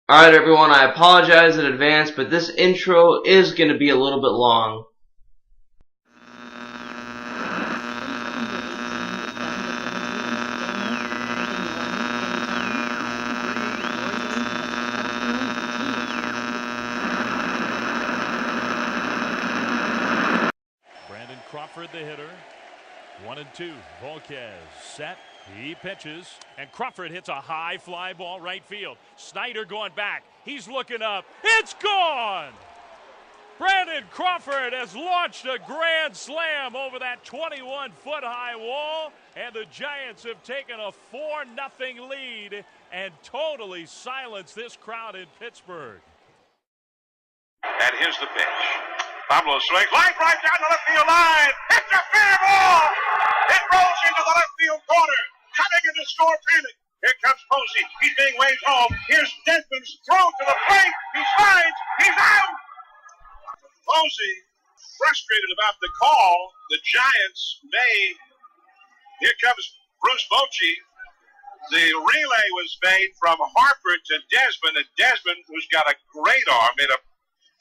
Alright everyone, I apologize in advance, but this intro is going to be a little bit long. Crawford, the hitter. 1-2. Volquez set. He pitches. And Crawford hits a high fly ball right field. Snyder going back. He's looking up. It's gone! Brandon Crawford has launched a grand slam over that 21-foot high wall. And the Giants have taken a 4-0 lead and totally silenced this crowd in Pittsburgh. And here's the pitch. Pablo swings, line drive down the left field line. It's a fair ball. It rolls into the left field corner. Coming in to score panic. Here comes Posey. He's being waved home. Here's Desmond's throw to the plate. He slides. He's out. Posey frustrated about the call. The Giants made. Here comes Bruce Bochy. The relay was made from Harper to Desmond, and Desmond, who's got a great arm, made a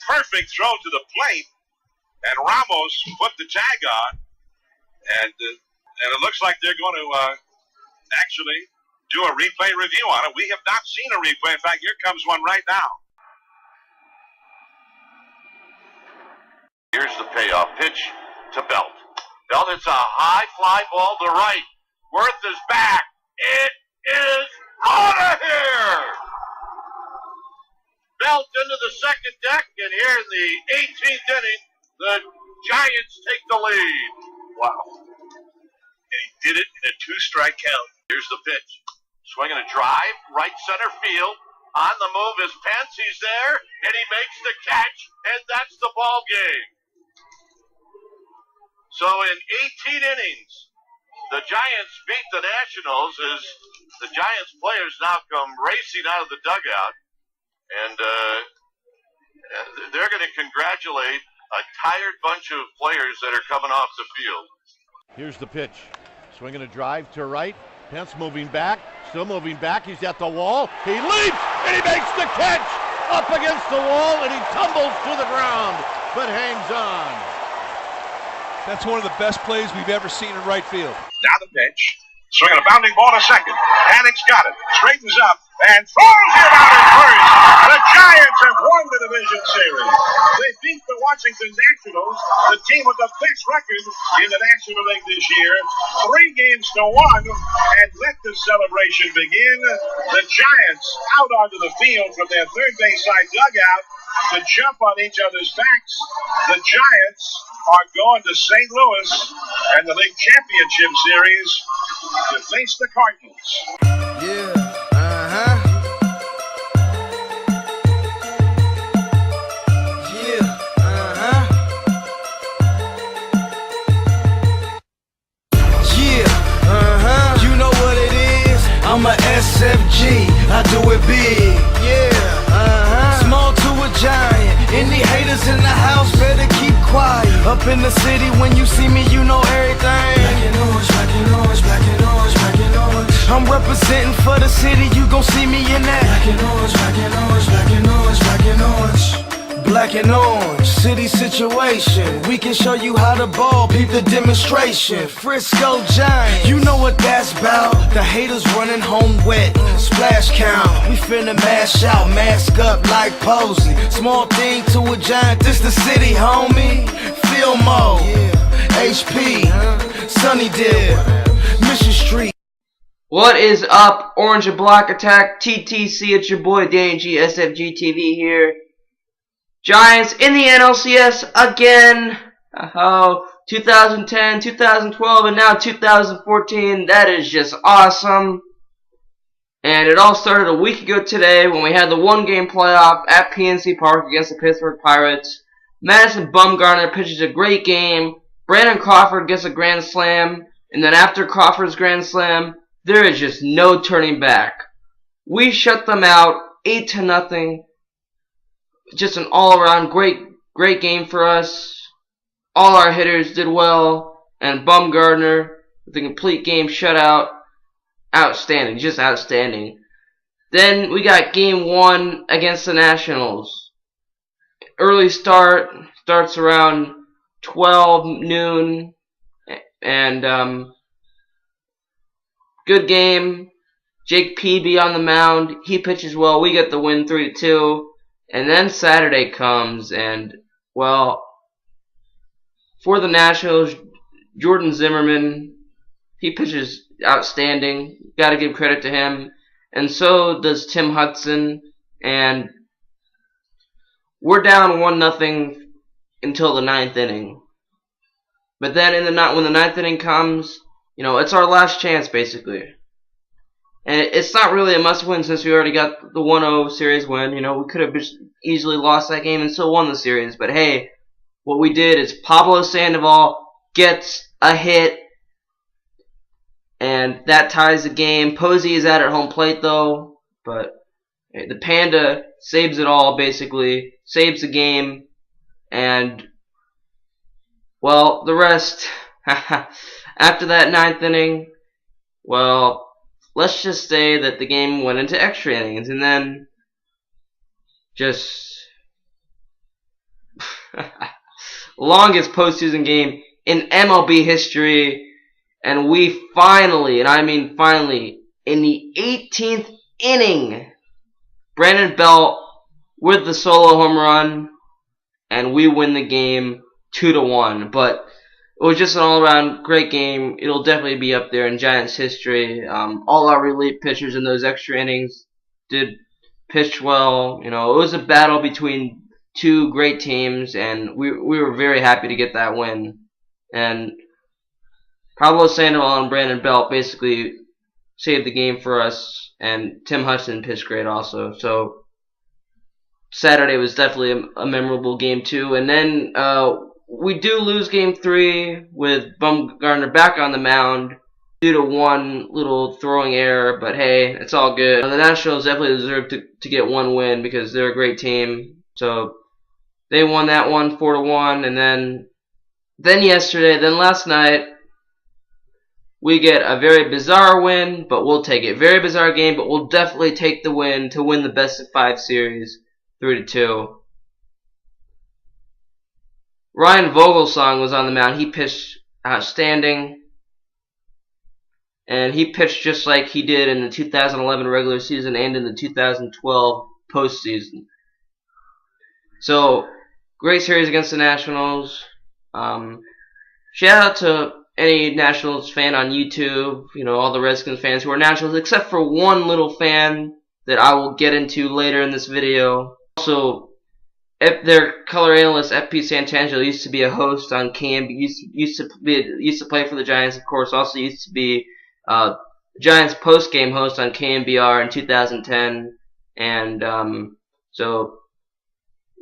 perfect throw to the plate. And Ramos put the tag on, and it looks like they're going to actually do a replay review on it. We have not seen a replay. In fact, here comes one right now. Here's the payoff pitch to Belt. Belt hits a high fly ball to right. Worth is back. It is out of here. Belt into the second deck, and here in the 18th inning, the Giants take the lead. Wow. And he did it in a two-strike count. Here's the pitch. Swinging a drive, right center field. On the move is Pence. He's there, and he makes the catch, and that's the ball game. So in 18 innings, the Giants beat the Nationals as the Giants players now come racing out of the dugout. And they're going to congratulate a tired bunch of players that are coming off the field. Here's the pitch. Swinging a drive to right. Pence moving back. Still moving back. He's at the wall. He leaps and he makes the catch up against the wall, and he tumbles to the ground but hangs on. That's one of the best plays we've ever seen in right field. Now the pitch. Swinging a bounding ball to second. Hannick's got it. Straightens up and throws it out at first. The Giants have won the division series. They beat the Washington Nationals, the team with the best record in the National League this year, 3-1, and let the celebration begin. The Giants out onto the field from their third base side dugout to jump on each other's backs. The Giants are going to St. Louis and the League Championship Series to face the Cardinals. Yeah, You know what it is? I'm a SFG, I do it big. Yeah, Small to a giant. Any haters in the house better keep quiet. Up in the city, when you see me, you know everything. Black and orange, black and orange, black and orange, black and orange. I'm representing for the city, you gon' see me in that. Black and orange, black and orange, black and orange, black and orange. Black and orange, city situation. We can show you how to ball, peep the demonstration. Frisco Giants, you know what that's about. The haters running home wet, splash count. We finna mash out, mask up like Posey. Small thing to a giant, this the city, homie. Fillmore, HP, Sunnydale, Mission Street. What is up, Orange and Black Attack, TTC, it's your boy Danny G, SFG TV here. Giants in the NLCS again. Oh, 2010, 2012, and now 2014. That is just awesome. And it all started a week ago today when we had the one-game playoff at PNC Park against the Pittsburgh Pirates. Madison Bumgarner pitches a great game. Brandon Crawford gets a grand slam. And then after Crawford's grand slam, there is just no turning back. We shut them out 8-0. Just an all-around great game for us. All our hitters did well, and Bumgarner with a complete game shutout. Outstanding, just outstanding. Then we got game 1 against the Nationals. Early starts around 12 noon, and good game. Jake Peavy on the mound. He pitches well. We get the win 3-2. And then Saturday comes, and, well, for the Nationals, Jordan Zimmerman, he pitches outstanding. Got to give credit to him. And so does Tim Hudson. And we're down 1-0 until the 9th inning. But then when the 9th inning comes, it's our last chance, basically. And it's not really a must-win since we already got the 1-0 series win. We could have just easily lost that game and still won the series. But hey, what we did is Pablo Sandoval gets a hit, and that ties the game. Posey is out at home plate, though. But the Panda saves it all, basically. Saves the game. And, well, the rest, after that 9th inning, well, let's just say that the game went into extra innings, and then just longest postseason game in MLB history, and we finally, and I mean finally, in the 18th inning, Brandon Belt with the solo home run, and we win the game 2-1. But it was just an all-around great game. It'll definitely be up there in Giants history. All our relief pitchers in those extra innings did pitch well. It was a battle between two great teams, and we were very happy to get that win. And Pablo Sandoval and Brandon Belt basically saved the game for us, and Tim Hudson pitched great also. So Saturday was definitely a memorable game too. And then we do lose game 3 with Bumgarner back on the mound due to one little throwing error, but hey, it's all good. The Nationals definitely deserve to get one win because they're a great team. So they won that one 4-1, and then last night we get a very bizarre win, but we'll take it. Very bizarre game, but we'll definitely take the win to win the best-of-5 series 3-2. Ryan Vogelsong was on the mound. He pitched outstanding. And he pitched just like he did in the 2011 regular season and in the 2012 postseason. So, great series against the Nationals. Shout out to any Nationals fan on YouTube. All the Redskins fans who are Nationals, except for one little fan that I will get into later in this video. Also, their color analyst FP Santangelo used to be a host on KMB. Used to play for the Giants, of course. Also used to be Giants post-game host on KMBR in 2010. And so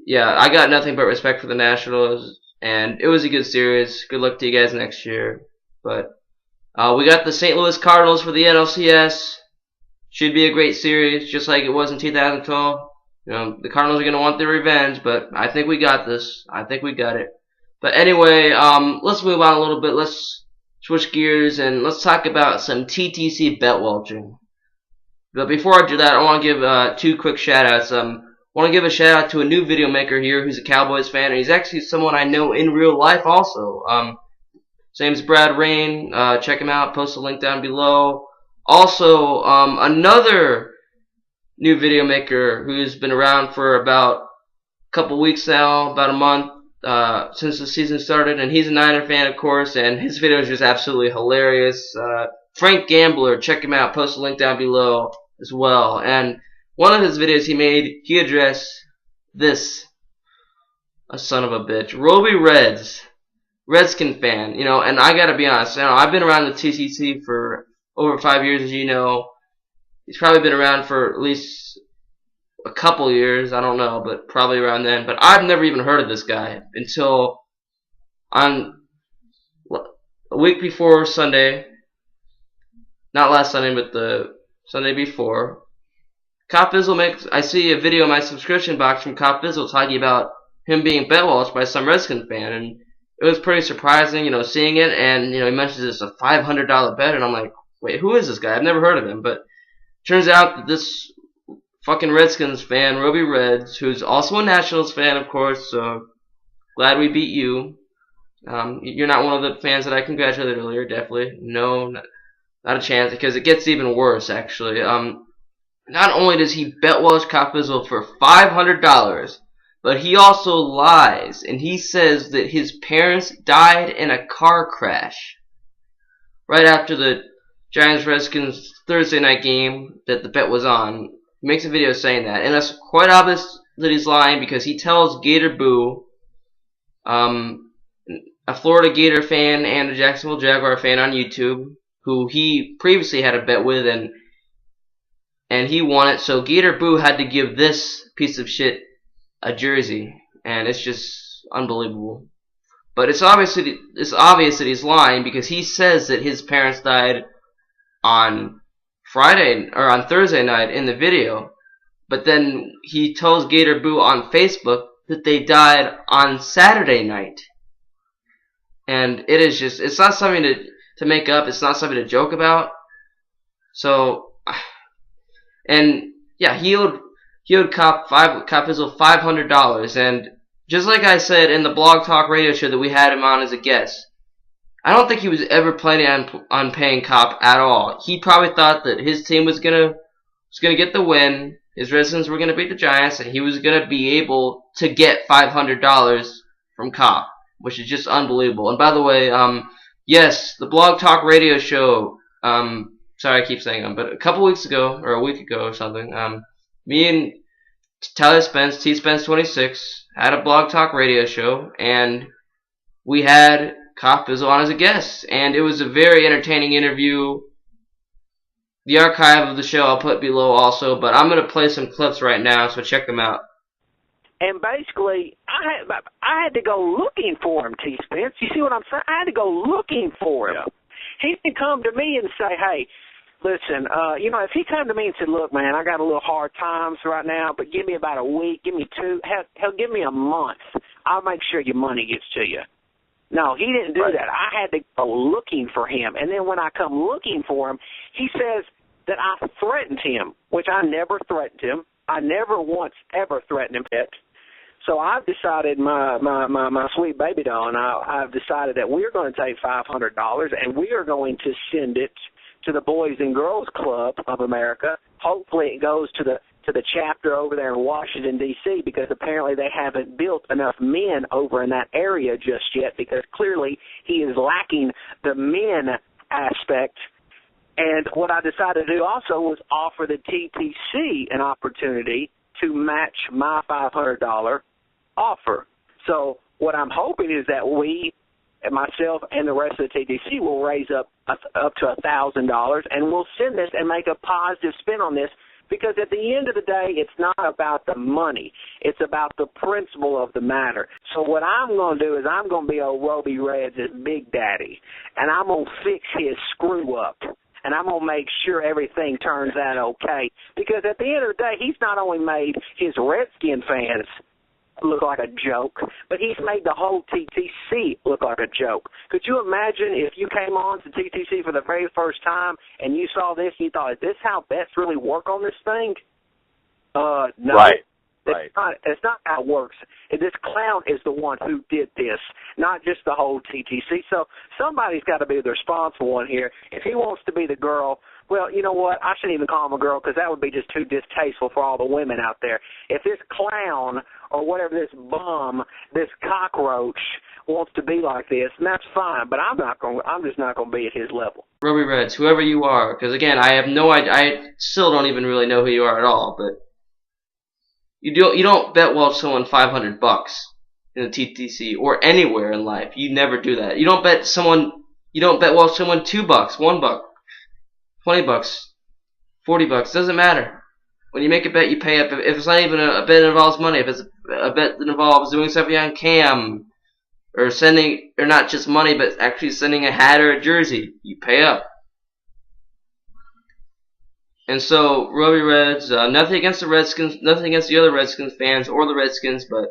yeah, I got nothing but respect for the Nationals, and it was a good series. Good luck to you guys next year. But we got the St. Louis Cardinals for the NLCS. Should be a great series, just like it was in 2012. The Cardinals are going to want their revenge, but I think we got this. I think we got it. But anyway, let's move on a little bit. Let's switch gears and let's talk about some TTC bet welching. But before I do that, I want to give 2 quick shout-outs. I want to give a shout-out to a new video maker here who's a Cowboys fan, and he's actually someone I know in real life also. His name's Brad Rein. Check him out. Post a link down below. Also, another new video maker who's been around for about a couple weeks now, about a month since the season started, and he's a Niner fan, of course, and his video is just absolutely hilarious. Frank Gambler, check him out. Post a link down below as well. And one of his videos he made, he addressed this, a son of a bitch, RobeyReddzz, Redskin fan, and I gotta be honest, I've been around the TTC for over 5 years, as you know. He's probably been around for at least a couple years, I don't know, but probably around then. But I've never even heard of this guy until on a week before Sunday, not last Sunday, but the Sunday before. Copizzle I see a video in my subscription box from Copizzle talking about him being bet welched by some Redskins fan, and it was pretty surprising, seeing it. And he mentions it's a $500 bet, and I'm like, wait, who is this guy? I've never heard of him, but turns out that this fucking Redskins fan, RobeyReddzz, who's also a Nationals fan, of course, so glad we beat you. You're not one of the fans that I congratulated earlier, definitely. No, not a chance, because it gets even worse, actually. Not only does he bet Welch Copizzle for $500, but he also lies, and he says that his parents died in a car crash right after the Giants-Redskins Thursday night game that the bet was on. He makes a video saying that, and it's quite obvious that he's lying because he tells Gator Boo, a Florida Gator fan and a Jacksonville Jaguar fan on YouTube, who he previously had a bet with, and he won it, so Gator Boo had to give this piece of shit a jersey, and it's just unbelievable. But it's obvious that he's lying because he says that his parents died on Friday or on Thursday night in the video, but then he tells Gator Boo on Facebook that they died on Saturday night. And it is just, it's not something to make up, it's not something to joke about. So, and yeah, he owed Copizzle $500, and just like I said in the Blog Talk radio show that we had him on as a guest, I don't think he was ever planning on paying Cop at all. He probably thought that his team was gonna get the win, his Redskins were gonna beat the Giants, and he was gonna be able to get $500 from Cop, which is just unbelievable. And by the way, yes, the Blog Talk radio show, sorry I keep saying them, but a couple weeks ago, or a week ago or something, me and Tyler Spence, T-Spence26, had a Blog Talk radio show, and we had Copizzle on as a guest, and it was a very entertaining interview. The archive of the show I'll put below also, but I'm going to play some clips right now, so check them out. And basically, I had to go looking for him, T-Spence. You see what I'm saying? I had to go looking for him. Yeah. He didn't come to me and say, hey, listen, if he come to me and said, look, man, I got a little hard times right now, but give me about a week, give me 2, hell, give me a month. I'll make sure your money gets to you. No, he didn't do that. I had to go looking for him. And then when I come looking for him, he says that I threatened him, which I never threatened him. I never once ever threatened him. So I've decided, my sweet baby doll and I've decided that we're going to take $500 and we are going to send it to the Boys and Girls Club of America. Hopefully it goes to the chapter over there in Washington, D.C., because apparently they haven't built enough men over in that area just yet, because clearly he is lacking the men aspect. And what I decided to do also was offer the TTC an opportunity to match my $500 offer. So what I'm hoping is that we, and myself and the rest of the TTC, will raise up to $1,000, and we'll send this and make a positive spin on this, because at the end of the day, it's not about the money. It's about the principle of the matter. So what I'm going to do is I'm going to be old RobeyReddz's Big Daddy, and I'm going to fix his screw-up, and I'm going to make sure everything turns out okay. Because at the end of the day, he's not only made his Redskin fans look like a joke, but he's made the whole TTC look like a joke. Could you imagine if you came on to TTC for the very first time and you saw this and you thought, is this how bets really work on this thing? No. Right. It's not how it works. This clown is the one who did this, not just the whole TTC. So somebody's got to be the responsible one here. If he wants to be the girl, well, you know what? I shouldn't even call him a girl, because that would be just too distasteful for all the women out there. If this clown or whatever, this bum, this cockroach wants to be like this, and that's fine. But I'm just not going to be at his level. RobeyReddzz, whoever you are, because again, I have no idea. I still don't even really know who you are at all. But you don't bet Welch someone $500 in the TTC or anywhere in life. You never do that. You don't bet Welch someone $2, $1, $20, $40, doesn't matter. When you make a bet, you pay up. If it's not even a bet that involves money, if it's a bet that involves doing something on cam, or not just money, but actually sending a hat or a jersey, you pay up. And so, RobeyReddzz, nothing against the Redskins, nothing against the other Redskins fans or the Redskins, but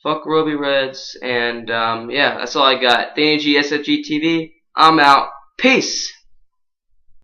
fuck RobeyReddzz, and yeah, that's all I got. SFG TV, I'm out. Peace!